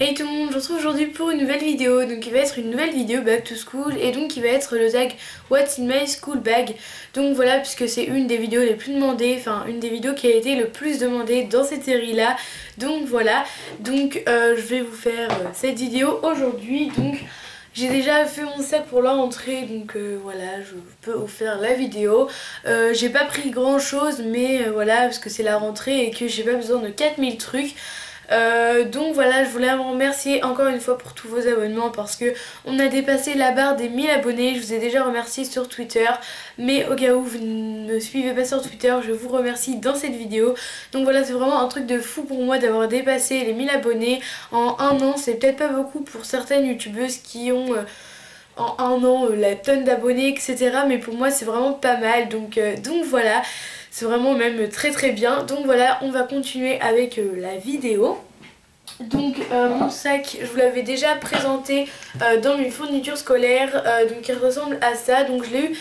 Hey tout le monde, je vous retrouve aujourd'hui pour une nouvelle vidéo, donc il va être une nouvelle vidéo back to school et donc il va être le tag What's in my school bag. Donc voilà, puisque c'est une des vidéos les plus demandées, enfin une des vidéos qui a été le plus demandée dans cette série là. Donc voilà, donc je vais vous faire cette vidéo aujourd'hui. Donc j'ai déjà fait mon sac pour la rentrée, donc voilà, je peux vous faire la vidéo. J'ai pas pris grand chose, mais voilà, parce que c'est la rentrée et que j'ai pas besoin de 4000 trucs. Donc voilà, je voulais vous remercier encore une fois pour tous vos abonnements parce que on a dépassé la barre des 1000 abonnés. Je vous ai déjà remercié sur Twitter, mais au cas où vous ne me suivez pas sur Twitter, je vous remercie dans cette vidéo. Donc voilà, c'est vraiment un truc de fou pour moi d'avoir dépassé les 1000 abonnés en un an. C'est peut-être pas beaucoup pour certaines youtubeuses qui ont en un an la tonne d'abonnés, etc. Mais pour moi c'est vraiment pas mal, donc voilà, c'est vraiment même très très bien. Donc voilà, on va continuer avec la vidéo. Donc mon sac, je vous l'avais déjà présenté dans mes fournitures scolaires, donc il ressemble à ça. Donc je l'ai eu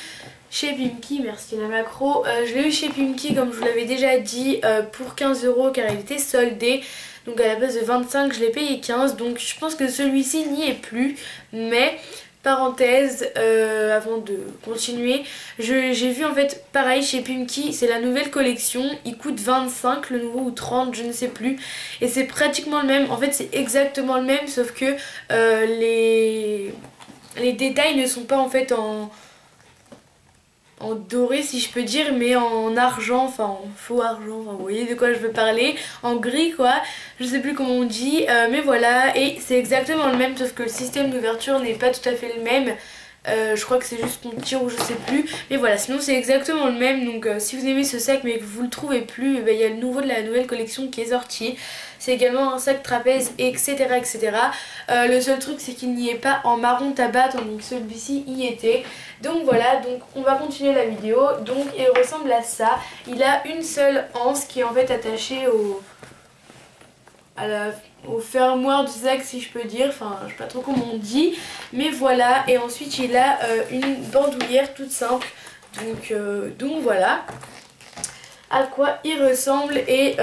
chez Pimki, merci la macro. Je l'ai eu chez Pimki comme je vous l'avais déjà dit pour 15 € car il était soldé. Donc à la base de 25, je l'ai payé 15. Donc je pense que celui-ci n'y est plus, mais parenthèse, avant de continuer, j'ai vu en fait pareil chez Pimki, c'est la nouvelle collection, il coûte 25 le nouveau ou 30, je ne sais plus, et c'est pratiquement le même, en fait c'est exactement le même sauf que les détails ne sont pas en fait en doré si je peux dire, mais en argent, enfin en faux argent, enfin vous voyez de quoi je veux parler, en gris quoi, je sais plus comment on dit, mais voilà, et c'est exactement le même sauf que le système d'ouverture n'est pas tout à fait le même. Je crois que c'est juste qu'on tire ou je sais plus, mais voilà, sinon c'est exactement le même. Donc si vous aimez ce sac mais que vous le trouvez plus, il y a le nouveau de la nouvelle collection qui est sorti. C'est également un sac trapèze, etc., etc. Le seul truc c'est qu'il n'y est pas en marron tabac, tandis que celui-ci y était. Donc voilà, donc on va continuer la vidéo. Donc il ressemble à ça, il a une seule anse qui est en fait attachée au fermoir du sac si je peux dire, enfin je sais pas trop comment on dit, mais voilà. Et ensuite il a une bandoulière toute simple, donc voilà à quoi il ressemble. Et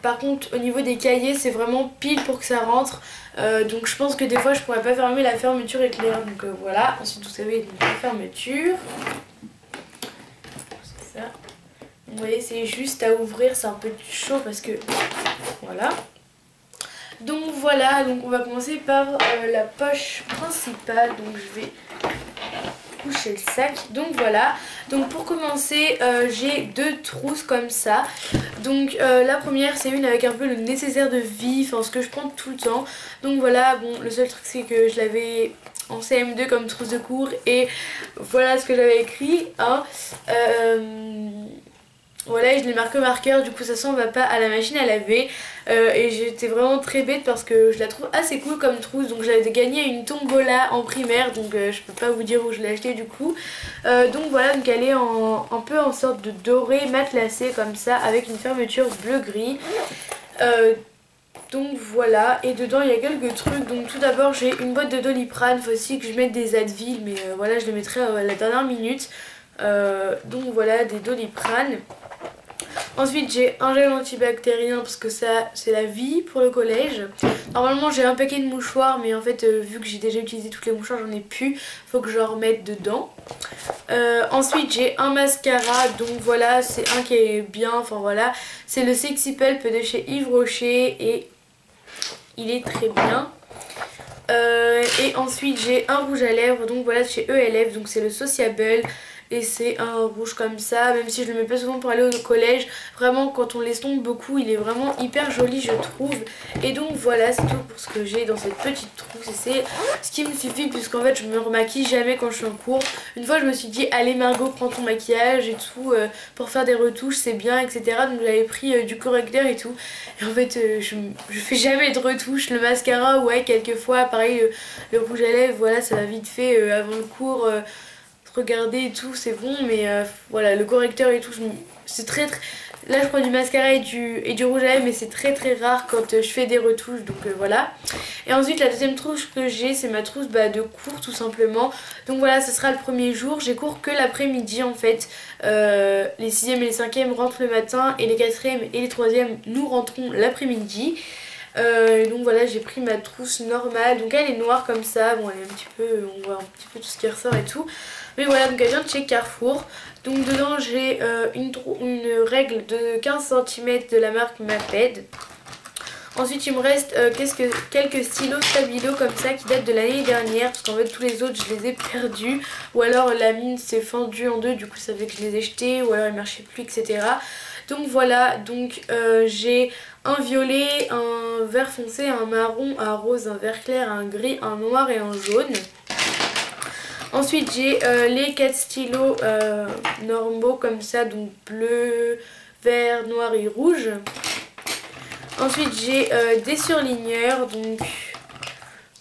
par contre au niveau des cahiers c'est vraiment pile pour que ça rentre, donc je pense que des fois je pourrais pas fermer la fermeture éclair, donc voilà. Ensuite vous savez donc, la fermeture, c'est ça, vous voyez c'est juste à ouvrir, c'est un peu chaud parce que voilà. Donc voilà, donc on va commencer par la poche principale, donc je vais coucher le sac. Donc voilà, donc pour commencer j'ai deux trousses comme ça. Donc la première c'est une avec un peu le nécessaire de vie, enfin ce que je prends tout le temps. Donc voilà, bon le seul truc c'est que je l'avais en CM2 comme trousse de cours et voilà ce que j'avais écrit, hein. Voilà, et je l'ai marqué au marqueur, du coup ça s'en va pas à la machine à laver. Et j'étais vraiment très bête parce que je la trouve assez cool comme trousse. Donc j'avais gagné une tombola en primaire, donc je peux pas vous dire où je l'ai acheté du coup. Donc voilà, donc elle est un peu en sorte de doré matelassé comme ça, avec une fermeture bleu-gris. Donc voilà, et dedans il y a quelques trucs. Donc tout d'abord j'ai une boîte de Doliprane, faut aussi que je mette des Advil, mais voilà je les mettrai à la dernière minute. Donc voilà, des Doliprane. Ensuite j'ai un gel antibactérien parce que ça c'est la vie pour le collège. Normalement j'ai un paquet de mouchoirs, mais en fait vu que j'ai déjà utilisé toutes les mouchoirs j'en ai plus, faut que je en remette dedans. Ensuite j'ai un mascara, donc voilà c'est un qui est bien, enfin voilà, c'est le Sexy Pulp de chez Yves Rocher et il est très bien. Et ensuite j'ai un rouge à lèvres, donc voilà chez ELF, donc c'est le Sociable. Et c'est un rouge comme ça, même si je le mets pas souvent pour aller au collège. Vraiment quand on l'estompe beaucoup il est vraiment hyper joli je trouve. Et donc voilà, c'est tout pour ce que j'ai dans cette petite trousse. Et c'est ce qui me suffit puisqu'en fait je me remaquille jamais quand je suis en cours. Une fois je me suis dit allez Margot prends ton maquillage et tout, pour faire des retouches c'est bien, etc. Donc j'avais pris du correcteur et tout. Et en fait je fais jamais de retouches. Le mascara ouais quelquefois, pareil le rouge à lèvres voilà ça va vite fait avant le cours. Regarder et tout c'est bon, mais voilà le correcteur et tout c'est très là je prends du mascara et du rouge à lèvres, mais c'est très très rare quand je fais des retouches, donc voilà. Et ensuite la deuxième trousse que j'ai c'est ma trousse de cours tout simplement. Donc voilà, ce sera le premier jour, j'ai cours que l'après-midi en fait. Les 6e et les 5e rentrent le matin et les 4e et les 3e nous rentrons l'après-midi. Donc voilà, j'ai pris ma trousse normale. Donc elle est noire comme ça. Bon, elle est un petit peu, on voit un petit peu tout ce qui ressort et tout. Mais voilà, donc elle vient de chez Carrefour. Donc dedans j'ai une règle de 15 cm de la marque Maped. Ensuite il me reste quelques stylos Stabilo comme ça qui datent de l'année dernière. Parce qu'en fait tous les autres je les ai perdus. Ou alors la mine s'est fendue en deux, du coup ça fait que je les ai jetés. Ou alors ils ne marchaient plus, etc. Donc voilà, donc j'ai un violet, un vert foncé, un marron, un rose, un vert clair, un gris, un noir et un jaune. Ensuite j'ai les 4 stylos normaux comme ça, donc bleu, vert, noir et rouge. Ensuite j'ai des surligneurs, donc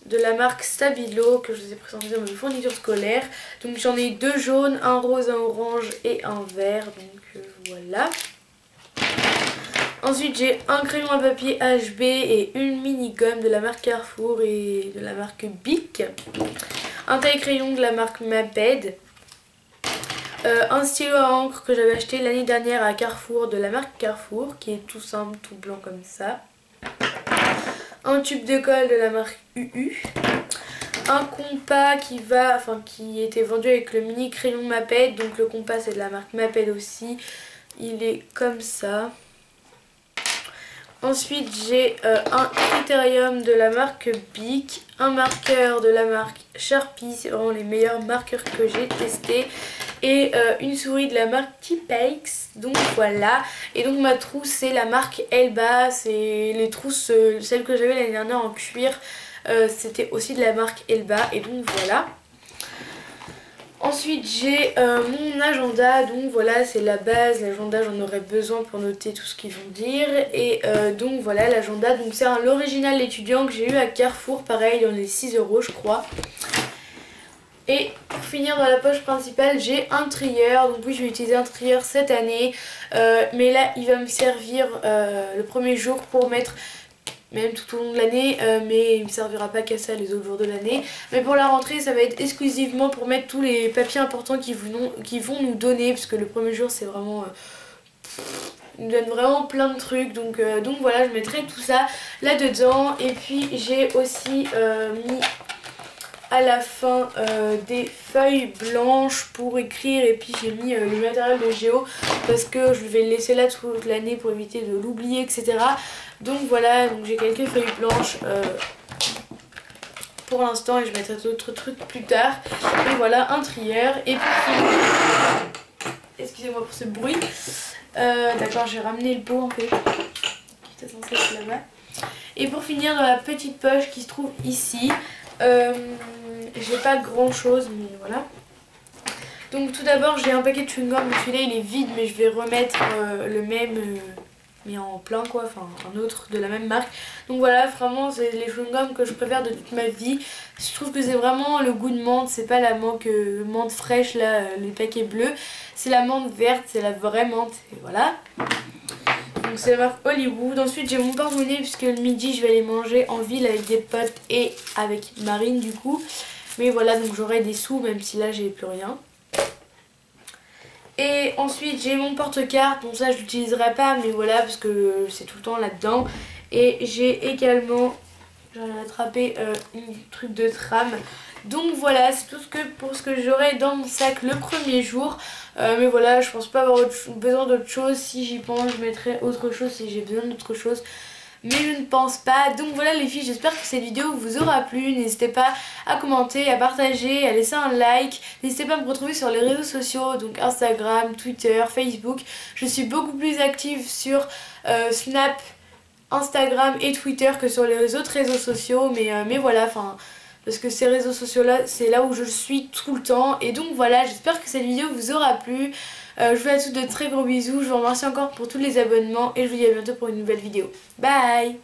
de la marque Stabilo que je vous ai présenté dans mes fournitures scolaires. Donc j'en ai 2 jaunes, un rose, un orange et un vert, donc voilà. Ensuite j'ai un crayon à papier HB et une mini gomme de la marque Carrefour et de la marque Bic. Un taille-crayon de la marque Maped. Un stylo à encre que j'avais acheté l'année dernière à Carrefour de la marque Carrefour, qui est tout simple, tout blanc comme ça. Un tube de colle de la marque UU. Un compas qui était vendu avec le mini crayon Maped. Donc le compas c'est de la marque Maped aussi. Il est comme ça. Ensuite j'ai un critérium de la marque Bic, un marqueur de la marque Sharpie, c'est vraiment les meilleurs marqueurs que j'ai testés, et une souris de la marque Tipex. Donc voilà, et donc ma trousse c'est la marque Elba, c'est les trousses, celles que j'avais l'année dernière en cuir, c'était aussi de la marque Elba, et donc voilà. Ensuite j'ai mon agenda, donc voilà c'est la base, l'agenda j'en aurais besoin pour noter tout ce qu'ils vont dire. Et donc voilà l'agenda, donc c'est l'original étudiant que j'ai eu à Carrefour, pareil dans les 6 € je crois. Et pour finir dans la poche principale j'ai un trieur, donc oui je vais utiliser un trieur cette année. Mais là il va me servir le premier jour pour mettre même tout au long de l'année, mais il ne me servira pas qu'à ça les autres jours de l'année. Mais pour la rentrée ça va être exclusivement pour mettre tous les papiers importants qui vont nous donner, parce que le premier jour c'est vraiment... ils nous donnent vraiment plein de trucs, donc voilà, je mettrai tout ça là dedans. Et puis j'ai aussi mis à la fin des feuilles blanches pour écrire, et puis j'ai mis le matériel de géo parce que je vais le laisser là toute l'année pour éviter de l'oublier, etc. Donc voilà, donc j'ai quelques feuilles blanches pour l'instant, et je mettrai d'autres trucs plus tard. Et voilà, un trieur. Et pour finir, excusez-moi pour ce bruit, d'accord, j'ai ramené le pot en fait qui était censé être là-bas. Et pour finir, dans la petite poche qui se trouve ici, j'ai pas grand chose, mais voilà. Donc tout d'abord j'ai un paquet de chewing-gum, celui-là il est vide, mais je vais remettre le même, mais en plein quoi, enfin un autre de la même marque. Donc voilà, vraiment c'est les chewing-gums que je préfère de toute ma vie. Je trouve que c'est vraiment le goût de menthe, c'est pas la menthe fraîche là, les paquets bleus. C'est la menthe verte, c'est la vraie menthe, et voilà. Donc c'est la marque Hollywood. Ensuite j'ai mon porte-monnaie, puisque le midi je vais aller manger en ville avec des potes et avec Marine du coup. Mais voilà, donc j'aurai des sous même si là j'ai plus rien. Et ensuite j'ai mon porte-carte, bon ça je l'utiliserai pas, mais voilà parce que c'est tout le temps là-dedans. Et j'ai également, j'en ai attrapé un truc de tram. Donc voilà, c'est tout pour ce que j'aurai dans mon sac le premier jour. Mais voilà, je pense pas avoir besoin d'autre chose. Si j'y pense, je mettrai autre chose si j'ai besoin d'autre chose. Mais je ne pense pas. Donc voilà les filles, j'espère que cette vidéo vous aura plu. N'hésitez pas à commenter, à partager, à laisser un like. N'hésitez pas à me retrouver sur les réseaux sociaux, donc Instagram, Twitter, Facebook. Je suis beaucoup plus active sur Snap, Instagram et Twitter que sur les autres réseaux sociaux. Mais voilà, enfin... parce que ces réseaux sociaux là c'est là où je suis tout le temps. Et donc voilà, j'espère que cette vidéo vous aura plu. Je vous fais à tous de très gros bisous. Je vous remercie encore pour tous les abonnements et je vous dis à bientôt pour une nouvelle vidéo. Bye.